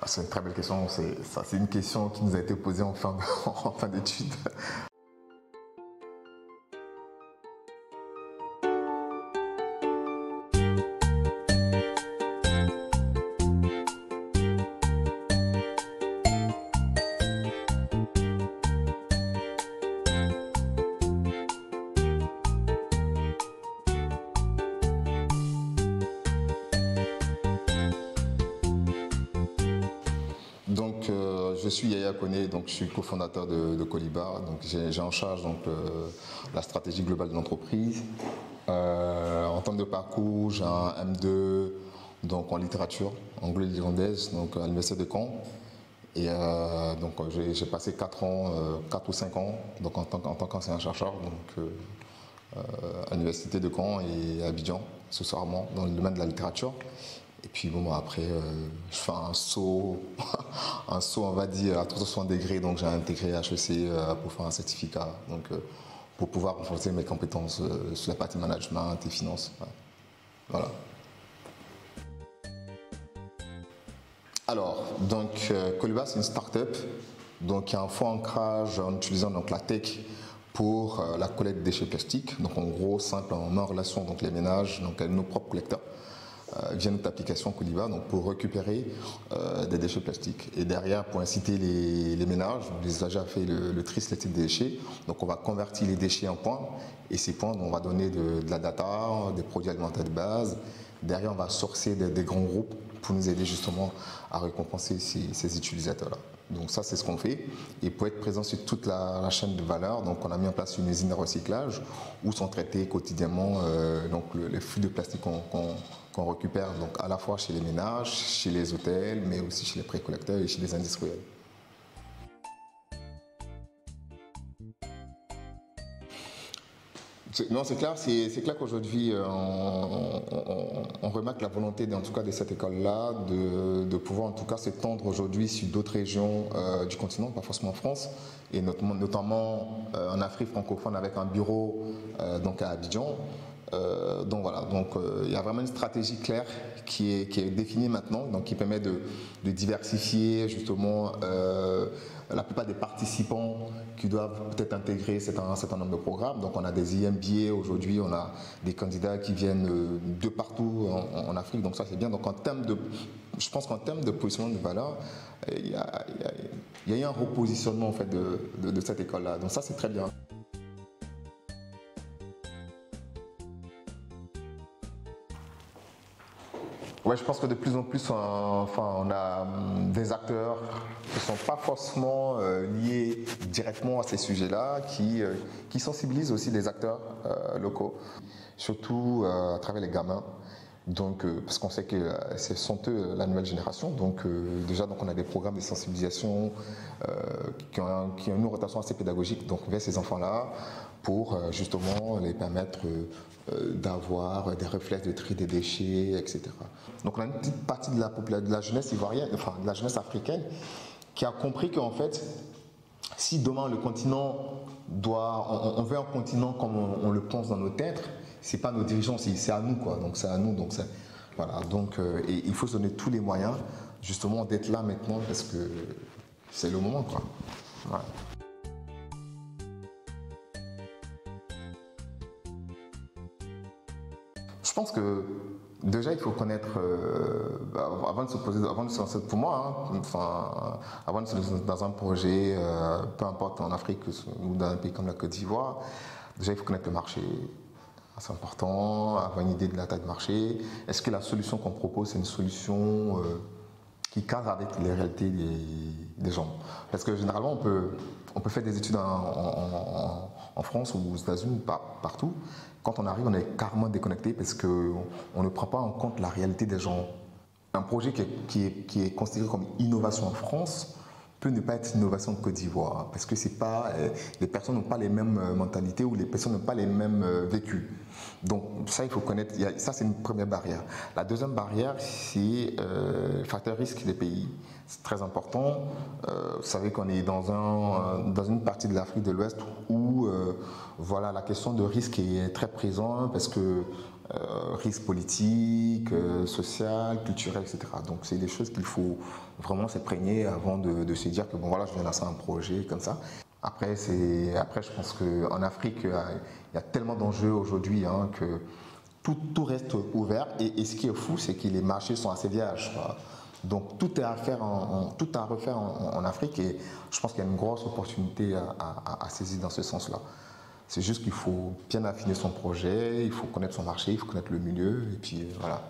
C'est une très belle question. C'est une question qui nous a été posée en en fin d'études. Je suis Yaya Koné, donc je suis cofondateur de Colibar. Donc j'ai en charge la stratégie globale de l'entreprise. En termes de parcours, j'ai un M2 donc en littérature anglo-irlandaise donc à l'université de Caen. Et j'ai passé 4 ans, 4 ou 5 ans donc en tant qu'enseignant chercheur à l'université de Caen et à Abidjan, accessoirement dans le domaine de la littérature. Et puis après, je fais un saut, on va dire à 360 degrés. Donc j'ai intégré HEC pour faire un certificat, pour pouvoir renforcer mes compétences sur la partie management et finance. Ouais. Voilà. Alors, Colibar, c'est une start-up qui a un fort ancrage en utilisant la tech pour la collecte de déchets plastiques. Donc en gros, simple, on met en relation les ménages avec nos propres collecteurs via notre application Colibar pour récupérer des déchets plastiques. Et derrière, pour inciter les ménages, les usagers à faire le tri sélectif des déchets. Donc on va convertir les déchets en points et ces points, on va donner de la data, des produits alimentaires de base. Derrière, on va sourcer des grands groupes pour nous aider justement à récompenser ces utilisateurs-là. Donc ça, c'est ce qu'on fait. Et pour être présent sur toute la chaîne de valeur, on a mis en place une usine de recyclage où sont traités quotidiennement les flux de plastique qu'on récupère à la fois chez les ménages, chez les hôtels, mais aussi chez les précollecteurs et chez les industriels. Non, c'est clair qu'aujourd'hui, on remarque la volonté, en tout cas de cette école-là, de pouvoir en tout cas s'étendre aujourd'hui sur d'autres régions du continent, pas forcément en France, et notamment en Afrique francophone avec un bureau à Abidjan. Il y a vraiment une stratégie claire qui est définie maintenant, qui permet de diversifier justement la plupart des participants qui doivent peut-être intégrer un certain nombre de programmes. Donc on a des IMBA aujourd'hui, on a des candidats qui viennent de partout en Afrique, donc ça c'est bien. Donc je pense qu'en termes de positionnement de valeur, il y a eu un repositionnement en fait de cette école-là. Donc ça c'est très bien. Ouais, je pense que de plus en plus, on a des acteurs qui ne sont pas forcément liés directement à ces sujets-là, qui sensibilisent aussi les acteurs locaux, surtout à travers les gamins. Parce qu'on sait que ce sont eux la nouvelle génération. Déjà, on a des programmes de sensibilisation qui ont une rotation assez pédagogique vers ces enfants-là pour justement les permettre d'avoir des réflexes de tri des déchets, etc. Donc on a une petite partie de la jeunesse ivoirienne, de la jeunesse africaine, qui a compris qu'en fait, si demain le continent on veut un continent comme on le pense dans nos têtes, c'est pas nos dirigeants, c'est à nous quoi. Donc c'est à nous. Voilà. Et il faut se donner tous les moyens justement d'être là maintenant parce que c'est le moment quoi. Ouais. Je pense que déjà il faut connaître avant de se lancer pour moi, avant de se lancer dans un projet, peu importe en Afrique ou dans un pays comme la Côte d'Ivoire, déjà il faut connaître le marché. C'est important, avoir une idée de la taille de marché. Est-ce que la solution qu'on propose, c'est une solution qui cadre avec les réalités des gens? Parce que généralement, on peut faire des études en France ou aux États-Unis, partout. Quand on arrive, on est carrément déconnecté parce qu'on ne prend pas en compte la réalité des gens. Un projet qui est considéré comme innovation en France peut ne pas être innovation en Côte d'Ivoire parce que les personnes n'ont pas les mêmes mentalités ou les personnes n'ont pas les mêmes vécus. Donc ça, il faut connaître, ça c'est une première barrière. La deuxième barrière, c'est le facteur risque des pays. C'est très important. Vous savez qu'on est dans une partie de l'Afrique de l'Ouest où la question de risque est très présente parce que risques politiques, social, culturels, etc. Donc c'est des choses qu'il faut vraiment s'imprégner avant de se dire que bon voilà, je viens lancer un projet comme ça. Après, je pense qu'en Afrique, il y a tellement d'enjeux aujourd'hui hein, que tout reste ouvert. Et ce qui est fou, c'est que les marchés sont assez vierges, quoi. Donc tout est à faire tout est à refaire en Afrique et je pense qu'il y a une grosse opportunité à saisir dans ce sens-là. C'est juste qu'il faut bien affiner son projet, il faut connaître son marché, il faut connaître le milieu et puis voilà.